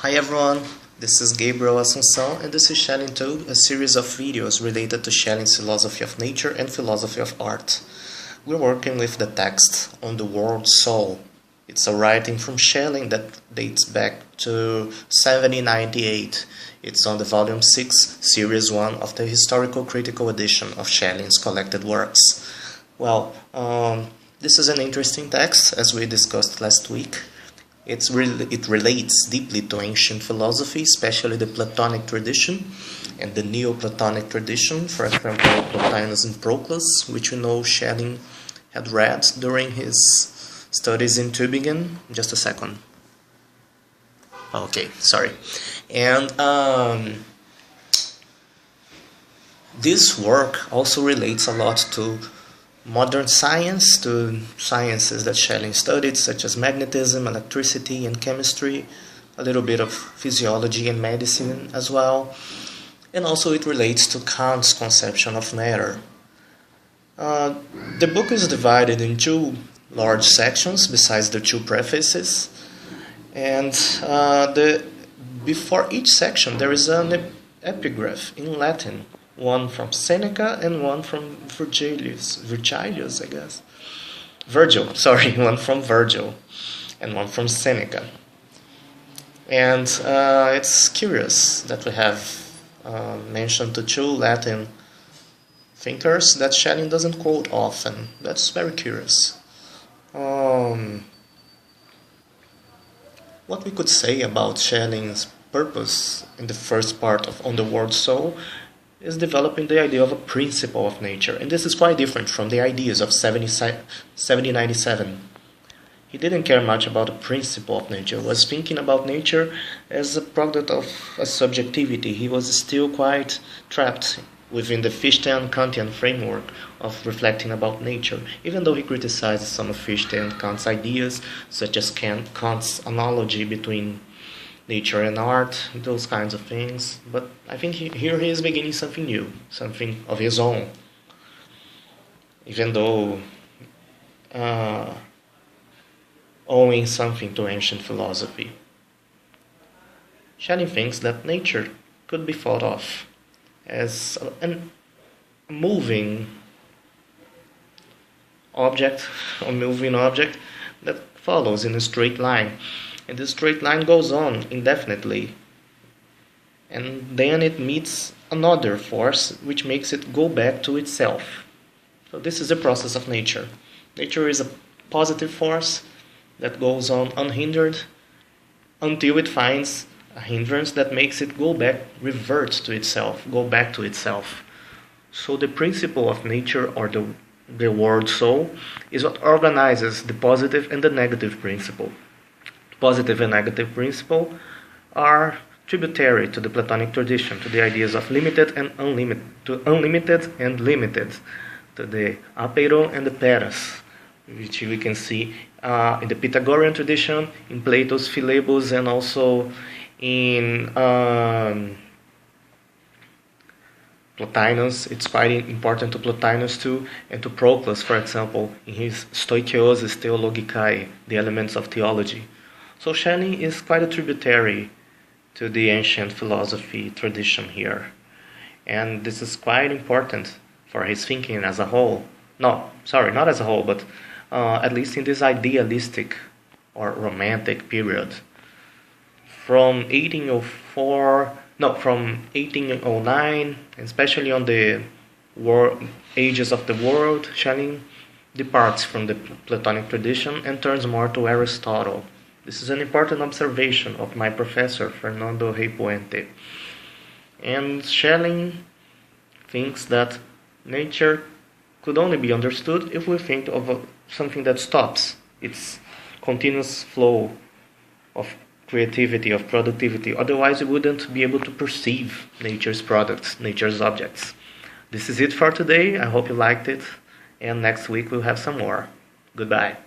Hi everyone, this is Gabriel Assunção and this is Schellingtubers, a series of videos related to Schelling's philosophy of nature and philosophy of art. We're working with the text on the word soul. It's a writing from Schelling that dates back to 1798. It's on the volume 6, series 1 of the historical critical edition of Schelling's collected works. Well, this is an interesting text, as we discussed last week. It relates deeply to ancient philosophy, especially the Platonic tradition and the Neoplatonic tradition, for example, Plotinus and Proclus, which we know Schelling had read during his studies in Tübingen. Just a second. Okay, sorry. And this work also relates a lot to modern science, to sciences that Schelling studied, such as magnetism, electricity, and chemistry, a little bit of physiology and medicine as well. And also it relates to Kant's conception of matter. The book is divided in two large sections, besides the two prefaces. And before each section there is an epigraph in Latin. One from Seneca and one from Virgil, I guess. One from Virgil and one from Seneca. And it's curious that we have mentioned the two Latin thinkers that Schelling doesn't quote often. That's very curious. What we could say about Schelling's purpose in the first part of On the Word Soul is developing the idea of a principle of nature, and this is quite different from the ideas of 1797. He didn't care much about the principle of nature, was thinking about nature as a product of a subjectivity. He was still quite trapped within the Fichte and Kantian framework of reflecting about nature, even though he criticized some of Fichte and Kant's ideas, such as Kant's analogy between nature and art, those kinds of things. But I think here he is beginning something new, something of his own. Even though owing something to ancient philosophy. Schelling thinks that nature could be thought of as a moving object, that follows in a straight line. And this straight line goes on indefinitely. And then it meets another force which makes it go back to itself. So this is the process of nature. Nature is a positive force that goes on unhindered until it finds a hindrance that makes it go back, revert to itself, go back to itself. So the principle of nature, or the word soul, is what organizes the positive and the negative principle. Positive and negative principle are tributary to the Platonic tradition, to the ideas of limited and unlimited, to unlimited and limited, to the apeiron and the peras, which we can see in the Pythagorean tradition, in Plato's Philebus, and also in Plotinus. It's quite important to Plotinus too, and to Proclus, for example, in his Stoicheiosis Theologicae, the elements of theology. So Schelling is quite a tributary to the ancient philosophy tradition here. And this is quite important for his thinking as a whole. Not as a whole, but at least in this idealistic or romantic period. From 1809, especially on the ages of the world, Schelling departs from the Platonic tradition and turns more to Aristotle. This is an important observation of my professor, Fernando Rey Puente. And Schelling thinks that nature could only be understood if we think of something that stops its continuous flow of creativity, of productivity. Otherwise, we wouldn't be able to perceive nature's products, nature's objects. This is it for today. I hope you liked it. And next week we'll have some more. Goodbye.